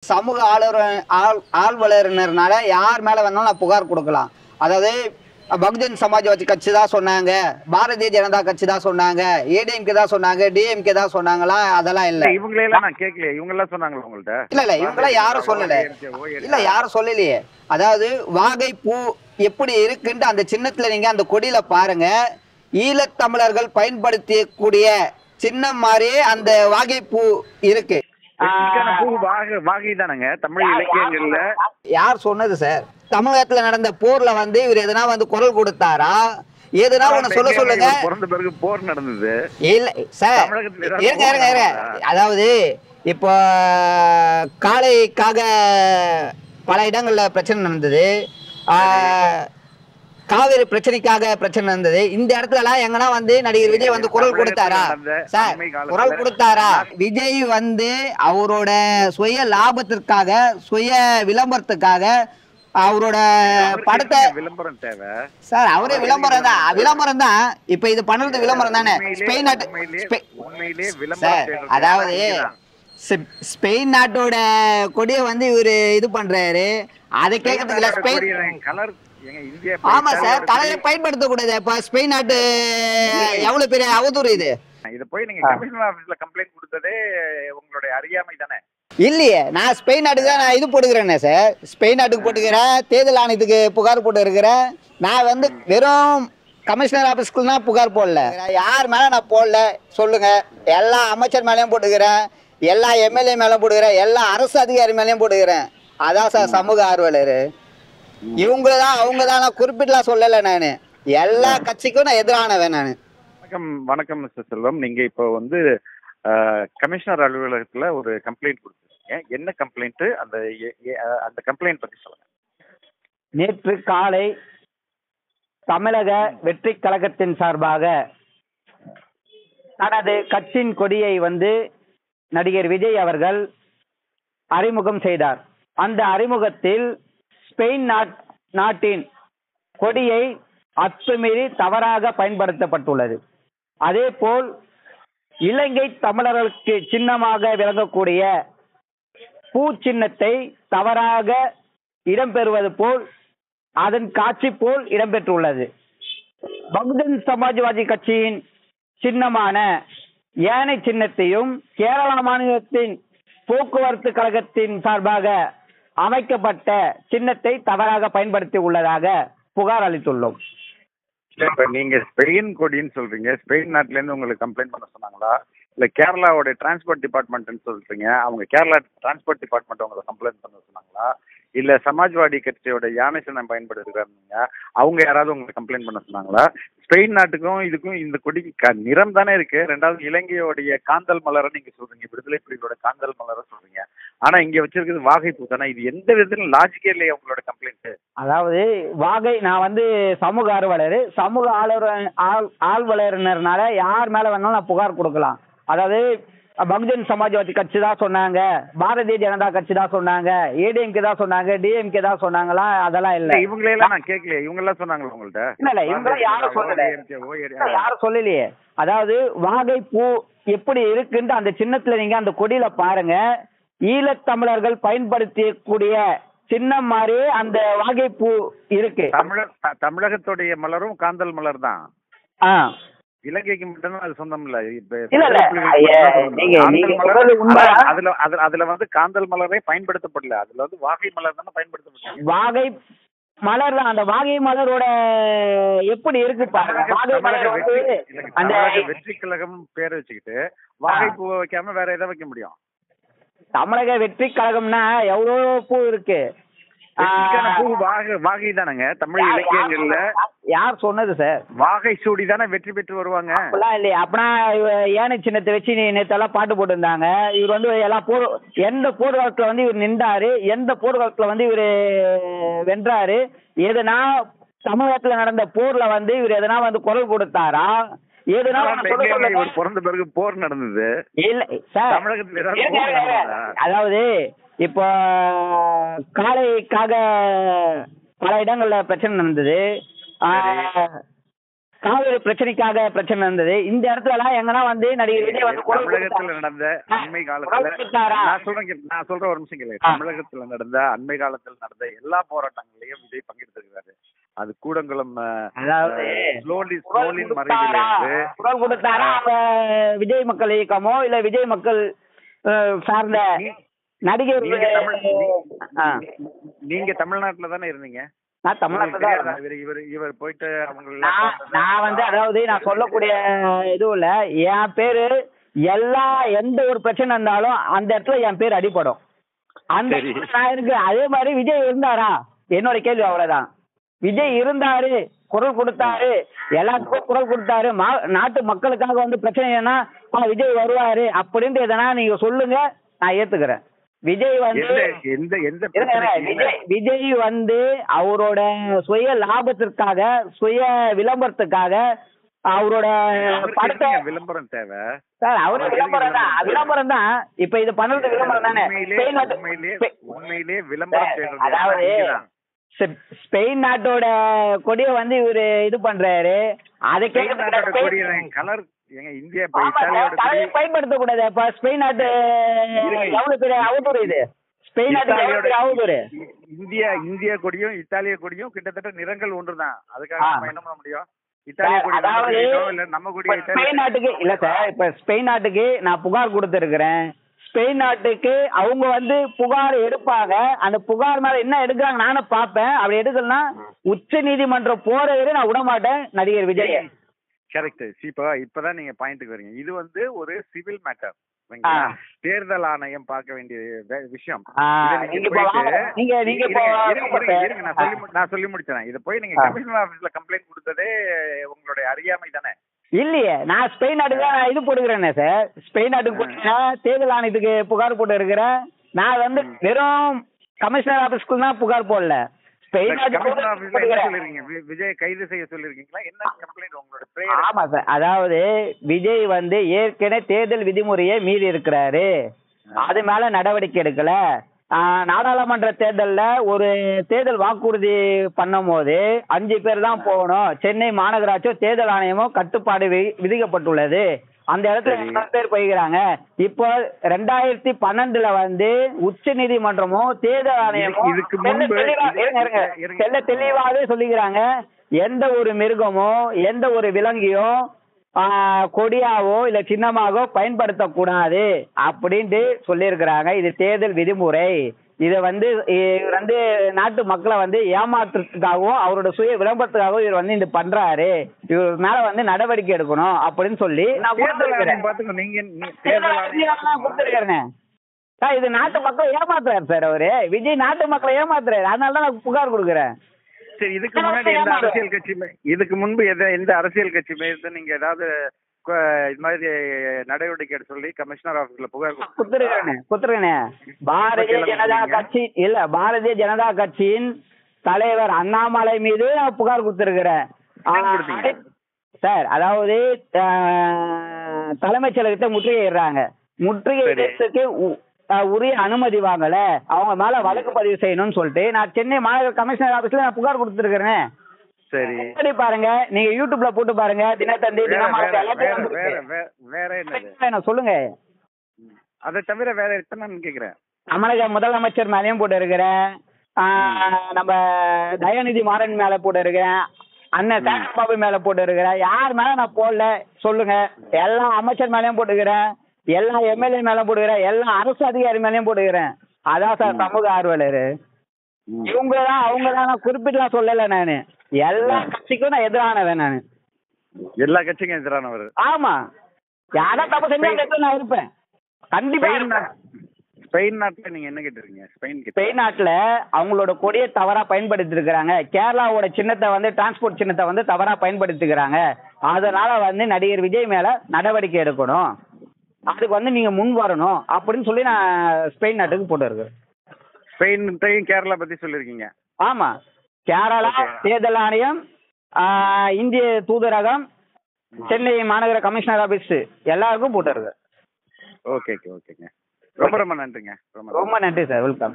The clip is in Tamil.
சமூக ஆர்வலர்னால யார் மேல வேணாலும் நான் புகார் கொடுக்கலாம். அதாவது பகுஜன் சமாஜ்வாதி கட்சி தான் சொன்னாங்க, பாரதிய ஜனதா கட்சி தான் சொன்னாங்க, ஏடிஎம்கே தான் சொன்னாங்க, டிஎம்கே தான் சொன்னாங்களா? அதெல்லாம் இல்ல. இவங்களெல்லாம் நான் கேட்கல. இவங்க எல்லாம் சொன்னாங்களா உங்கள்ட்ட? இல்ல இவங்கெல்லாம் யாரும் சொல்லல. இல்ல யாரும் சொல்லலையே. அதாவது வாகை பூ எப்படி இருக்குன்னு அந்த சின்னத்துல நீங்க அந்த கொடியில பாருங்க. ஈழத்தமிழர்கள் பயன்படுத்தக்கூடிய சின்னம் மாதிரியே அந்த வாகை பூ இருக்கு. வாகை தானங்க தமிழ் இலக்கியங்கள்ல. யார் சொன்னது சார்? தமிழகத்துல நடந்த போர்ல இவர் எதனா குரல் கொடுத்தாரா? எதுனா ஒண்ணு சொல்லுங்க. பிறந்த பிறகு போர் நடந்தது இல்ல சார், இருங்க. அதாவது இப்போ காளைக்காக பல இடங்கள்ல பிரச்சனை நடந்தது, காவிரி பிரச்சனைக்காக பிரச்சனை நடந்தது. இந்த இடத்துல எல்லாம் எங்கன்னா நடிகர் விஜய் குரல் கொடுத்தாரா சார்? குரல் கொடுத்தாரா? விஜய் அவரோட சுய லாபத்திற்காக, சுய விளம்பரத்துக்காக அவரோட படத்தை விளம்பரம் தேவை சார். அவரே விளம்பரம் தான். இப்ப இது பண்றது விளம்பரம் தானே. ஸ்பெயின் நாட்டு அதாவது ஸ்பெயின் நாட்டோட கொடியை இவரு இது பண்றாரு. அதை கேட்கறதுக்கு ஸ்பெயின் கலர். ஆமா சார், கலரை பயன்படுத்த கூடாது. இப்ப ஸ்பெயின் நாட்டு எவ்வளவு பெரிய அவதூறு இது. இத போய் நீங்க கமிஷனர் ஆபீஸ்ல கம்ப்ளைண்ட் கொடுத்ததே உங்களுடைய அறியாமை தானே? இல்லையே, நான் ஸ்பெயின் நாட்டுக்கு தான் நான் இது போட்டுக்கிறேனே சார். ஸ்பெயின் நாட்டுக்கு போட்டுக்கிறேன், தேர்தல் ஆணையத்துக்கு புகார் போட்டு இருக்கிறேன். நான் வெறும் கமிஷனர் ஆபீஸ்க்குள்ள புகார் போடல. யார் மேல நான் போடல சொல்லுங்க. எல்லா அமைச்சர் மேலேயும் போட்டுக்கிறேன், எல்லா எம்எல்ஏ மேலும் போட்டுக்கிறேன், எல்லா அரசு அதிகாரி மேலேயும் போட்டுக்கிறேன். அதான் சார் சமூக ஆர்வலர். இவங்கதான் அவங்க தான், நான் குறிப்பிட்டுலாம் சொல்லலை. நான் எல்லா கட்சிக்கும் நான் எதிரானவன். நான் வணக்கம் மிஸ்டர் செல்வம். நீங்க இப்போ கமிஷனர் அலுவலகத்துல ஒரு கம்ப்ளைண்ட் கொடுத்துருக்கீங்க. என்ன கம்ப்ளைண்ட்? அந்த கம்ப்ளைண்ட் பத்தி சொல்லுங்க. நேற்று காலை தமிழக வெற்றி கழகத்தின் சார்பாக தனது கட்சியின் கொடியை நடிகர் விஜய் அவர்கள் அறிமுகம் செய்தார். அந்த அறிமுகத்தில் ஸ்பெயின் நாட்டின் கொடியை அத்துமீறி தவறாக பயன்படுத்தப்பட்டுள்ளது. அதே போல் இலங்கை தமிழர்களுக்கு சின்னமாக விளங்கக்கூடிய பூ சின்னத்தை தவறாக இடம்பெறுவது போல், அதன் காட்சி போல் இடம்பெற்றுள்ளது. பகுஜன் சமாஜ்வாதி கட்சியின் சின்னமான யானை சின்னத்தையும் கேரள மாநிலத்தின் போக்குவரத்து கழகத்தின் சார்பாக அமைக்கப்பட்ட சின்னத்தை தவறாக பயன்படுத்தி உள்ளதாக புகார் அளித்துள்ளோம். இப்ப நீங்க ஸ்பெயின் கொடின்னு சொல்றீங்க. ஸ்பெயின் நாட்டுல இருந்து உங்களுக்கு கம்ப்ளைண்ட் பண்ண சொன்னாங்களா? இல்ல கேரளாவோட டிரான்ஸ்போர்ட் டிபார்ட்மெண்ட்னு சொல்றீங்க, அவங்க கேரளா டிரான்ஸ்போர்ட் டிபார்ட்மெண்ட் உங்களை கம்ப்ளைண்ட் பண்ண சொன்னாங்களா? இல்ல சமாஜ்வாடி கட்சியோட யானை சின்னம் பயன்படுத்துறாங்க, அவங்க யாராவது உங்களை கம்ப்ளைண்ட் பண்ண சொன்னாங்களா? ஸ்பெயின் நாட்டுக்கும் இதுக்கும் இந்த கொடிக்கு நிறம் தானே இருக்கு. ரெண்டாவது இலங்கையோடைய காந்தல் மலரை நீங்க சொல்றீங்க, விடுதலை புலிகளோட காந்தல் மலரை சொல்றீங்க. ஆனா இங்க வச்சிருக்கிறது வாகை பூ தானே. இது எந்த விதத்துல லாஜிக்கே இல்லையா உங்களோட கம்ப்ளைண்ட்? அதாவது வாகை, நான் சமூக ஆர்வலர், சமூக ஆர்வலர்னால யார் மேல வேணாலும் நான் புகார் கொடுக்கலாம். அதாவது பகுஜன் சமாஜ்வாதி கட்சி தான் சொன்னாங்க, பாரதிய ஜனதா கட்சி தான் சொன்னாங்க, ஏடிஎம்கே தான் சொன்னாங்க, டிஎம்கே தான் சொன்னாங்களா? அதெல்லாம் இல்ல. இவங்களெல்லாம் நான் கேட்கல. இவங்க எல்லாம் சொன்னாங்களா உங்கள்ட்ட? இல்ல இவங்க யாரும் சொல்லல. யாரும் சொல்லலையே. அதாவது வாகை பூ எப்படி இருக்குன்னு அந்த சின்னத்துல நீங்க அந்த கொடியில பாருங்க. ஈழத்தமிழர்கள் பயன்படுத்தக்கூடிய சின்னம் மாதிரியே அந்த வாகை பூ இருக்கு. தமிழகத்துடைய மலரும் காந்தல் மலர் தான். இலங்கைக்கு மட்டும்தான் அது சொந்தம் இல்ல. அதுல காந்தல் மலரே பயன்படுத்தப்படல. அதுல வாகை மலர் தானே பயன்படுத்தப்பட்டது. வாகை மலர் தான். அந்த வாகை மலரோட எப்படி இருக்கு பாருங்க. வாகை மலர் அந்த வெற்றி கழகம் பேரை வச்சுக்கிட்டு வாகை பூ வைக்காம வேற எதை வைக்க முடியும்? தமிழக வெற்றி கழகம்னா எவ்வளவு பூ இருக்கு. வாகை தானங்க தமிழ் இலக்கியங்கள்ல. யார் சொன்னது சார்? வாகை சூடி தானே வெற்றி பெற்று வருவாங்க. அப்படிலாம் இல்லையா? அப்படின்னா யானை சின்னத்தை வச்சு நேத்தெல்லாம் பாட்டு போட்டுருந்தாங்க. இவர் எல்லாம் எந்த போர்க்காலத்துல இவர் நின்றாரு, எந்த போர்க்காலத்துல இவர் வென்றாரு, எதுனா தமிழகத்துல நடந்த போர்ல இவர் எதனா குரல் கொடுத்தாரா? பிறந்த பிறகு போர் நடந்தது இல்ல சார். அதாவது இப்போ காளைக்காக பல இடங்கள்ல பிரச்சனை நடந்தது. காவிரி பிரச்சனைக்காக பிரச்சனை இருந்தது. இந்த இடத்துல எல்லாம் எங்கன்னா வந்து நடிகர் விஜய் வந்து தமிழகத்துல நடந்த அண்மை காலத்துல நான் சொல்றேன் ஒரு நிமிஷம் கேளு. தமிழகத்துல நடந்த அண்மை காலத்தில் நடந்த எல்லா போராட்டங்களையும் விஜய் பங்கெடுத்திருக்கிறாரு. அது கூடங்குளம் குரல் கொடுத்தாரா அவங்க விஜய் மக்கள் இயக்கமோ இல்ல விஜய் மக்கள் சார்ந்த நடிகர். நீங்க தமிழ்நாட்டுல தானே இருந்தீங்க? நான் தமிழ்நாட்டுல இவர் போயிட்டு நான் வந்து அதாவது நான் சொல்லக்கூடிய இதுவும் இல்ல, என் பேரு எந்த ஒரு பிரச்சனை இருந்தாலும் அந்த இடத்துல என் பேர் அடிபடும். அந்த நான் இருக்கு. அதே மாதிரி விஜய் இருந்தாரா என்னோட கேள்வி அவ்வளவுதான். விஜய் இருந்தாரு, குரல் கொடுத்தாரு, எல்லாத்துக்கும் குரல் கொடுத்தாரு, நாட்டு மக்களுக்காக வந்து பிரச்சனைனா விஜய் வருவாரு அப்படின்ட்டு எதனா நீங்க சொல்லுங்க, நான் ஏத்துக்கிறேன். விஜய் விஜய் வந்து அவரோட சுய லாபத்திற்காக சுய விளம்பரத்துக்காக அவரோட படத்தை விளம்பரம் தேவை சார். அவரோட விளம்பரம் தான். இப்ப இது பண்றது விளம்பரம் தானே. உண்மையிலேயே விளம்பரம். அதாவது ஸ்பெயின் நாட்டோட கொடியை வந்து இவரு இது பண்றாரு. அதை கலர் இந்தியா பயன்படுத்த கூடாது. இப்ப ஸ்பெயின் நாட்டு எவ்வளவு பெரிய அவதூறு இது. ஸ்பெயின் நாட்டு அவதூறு. இந்திய கொடியும் இத்தாலிய கொடியும் கிட்டத்தட்ட நிறங்கள் ஒன்றுதான். அதுக்காக நம்ம என்ன பண்ண முடியும்? ஸ்பெயின் நாட்டுக்கு இல்ல சார். இப்ப ஸ்பெயின் நாட்டுக்கு நான் புகார் கொடுத்திருக்கிறேன். ஸ்பெயின் நாட்டுக்கு அவங்க வந்து புகார் எடுப்பாங்க. அந்த புகார் மேல என்ன எடுக்கிறாங்க நானும் பாப்பேன். அப்படி எடுக்கலன்னா உச்ச நீதிமன்றம் போற வரை நான் விட மாட்டேன் நடிகர் விஜய். கரெக்ட். இப்பதான் நீங்க பாயிண்ட்க்கு வரீங்க. இது வந்து ஒரு சிவில் மேட்டர். தேர்தல் ஆணையம் பார்க்க வேண்டிய விஷயம். நான் சொல்லி முடிச்சேன். இதை போய் நீங்க கமிஷனர் ஆபீஸ்ல கம்ப்ளைண்ட் கொடுத்ததே உங்களுடைய அறியாமை தானே? இல்லையே, நான் ஸ்பெயின் நாட்டுக்கு தான் இது போட்டுக்கிறேனே சார். ஸ்பெயின் நாட்டுக்கு போட்டீங்கன்னா தேர்தல் ஆணையத்துக்கு புகார் போட்டு இருக்கிறேன். நான் வந்து வெறும் கமிஷனர் ஆபீஸ்க்கு தான் புகார் போடல. விஜய் கைது செய்ய சொல்லிருக்கீங்களா? என்ன கம்ப்ளைண்ட் உங்களோட? ஆமா சார். அதாவது விஜய் வந்து ஏற்கனவே தேர்தல் விதிமுறையை மீறி இருக்கிறாரு. அது மேல நடவடிக்கை எடுக்கல. நாடாளுமன்ற தேர்தல்ல ஒரு தேர்தல் வாக்குறுதி பண்ணும் போது 5 பேர் தான் போகணும். சென்னை மாநகராட்சியோ தேர்தல் ஆணையமோ கட்டுப்பாடு விதிக்கப்பட்டுள்ளது. அந்த இடத்துல 2 பேர் போய்கிறாங்க. இப்போ 2012 வந்து உச்ச நீதிமன்றமோ தேர்தல் ஆணையமோ தெளிவாகவே சொல்லிக்கிறாங்க, எந்த ஒரு மிருகமோ எந்த ஒரு விலங்கையோ கொடியாவோ இல்ல சின்னமாகவோ பயன்படுத்தக்கூடாது அப்படின்ட்டு சொல்லியிருக்கிறாங்க. இது தேர்தல் விதிமுறை. இதை வந்து நாட்டு மக்களை வந்து ஏமாற்றுறதுக்காகவும் அவரோட சுய விளம்பரத்துக்காகவும் இவர் வந்து இது பண்றாரு. இவர் மேல வந்து நடவடிக்கை எடுக்கணும் அப்படின்னு சொல்லி நான் கொடுத்துருக்கிறேன். இது நாட்டு மக்களை ஏமாத்துறாரு சார். அவரு விஜய் நாட்டு மக்களை ஏமாத்துறாரு. அதனாலதான் நான் புகார் கொடுக்குறேன். சரி, இதுக்கு முன்னாடி எந்த அரசியல் கட்சியுமே இதுக்கு முன்பு எந்த அரசியல் கட்சியுமே நீங்க ஏதாவது இது மாதிரி நடவடிக்கை எடுத்து சொல்லி கமிஷனர் ஆபீஸ்ல புகார் கொடுத்துருக்கேன். பாரதிய ஜனதா கட்சி இல்ல பாரதிய ஜனதா கட்சியின் தலைவர் அண்ணாமலை மீது நான் புகார் கொடுத்திருக்கிறேன் சார். அதாவது தலைமைச் செயலகத்தை முற்றுகையிடுறாங்க. முற்றுகையிடத்துக்கு உரிய அனுமதி வாங்கல, அவங்க மேல வழக்கு பதிவு செய்யணும்னு சொல்லிட்டு நான் சென்னை மாநகர கமிஷனர் ஆபீஸ்ல நான் புகார் கொடுத்துருக்கிறேன். சரி, பாருங்க, நீங்க யூடியூப்ல போட்டு பாருங்க. தினத்தந்தி சொல்லுங்க. அதை தவிர வேற எத்தனை கேக்குறேன். தமிழக முதலமைச்சர் மேலேயும் போட்டு இருக்கிறேன். நம்ம தயாநிதி மாறன் மேல போட்டு இருக்கிறேன். அண்ணன் சேகர்பாபு மேல போட்டு இருக்கிறேன். யார் மேல நான் போடல சொல்லுங்க. எல்லா அமைச்சர் மேலயும் போட்டுக்கிறேன். எல்லா எம்எல்ஏ மேலும் போடுகிறேன். எல்லா அரசு அதிகாரி மேலயும் போடுகிறேன். அதான் சார் சமூக ஆர்வலர். இவங்கதான் அவங்கதான் நான் குறிப்பிட்டுலாம் சொல்லல. நானு எல்லா கட்சிக்கும் நான் எதிரானவன். நானு எல்லா கட்சிக்கும் எதிரானவர். ஆமா, யாரா தப்பு செஞ்சா நான் இருப்பேன் கண்டிப்பா. ஸ்பெயின் நாட்டுல நீங்க என்ன கேட்டிருக்கீங்க? ஸ்பெயின் நாட்டுல அவங்களோட கொடியை தவறா பயன்படுத்தி இருக்கிறாங்க. கேரளாவோட சின்னத்தை வந்து டிரான்ஸ்போர்ட் சின்னத்தை வந்து தவறா பயன்படுத்திக்கிறாங்க. அதனால வந்து நடிகர் விஜய் மேல நடவடிக்கை எடுக்கணும், அதுக்கு வந்து நீங்க முன் வரணும் அப்படின்னு சொல்லி நான் ஸ்பெயின் நாட்டுக்கு போட்டு இருக்கேன். ஸ்பெயின் கேரளா பத்தி சொல்லிருக்கீங்க. ஆமா, கேரளா தேர்தல் ஆணையம், இந்திய தூதரகம், சென்னை மாநகர கமிஷனர் ஆபீஸ் எல்லாருக்கும் போட்டு இருக்கு. ஓகேங்க. ரொம்ப நன்றிங்க. ரொம்ப நன்றி சார். வெல்கம்.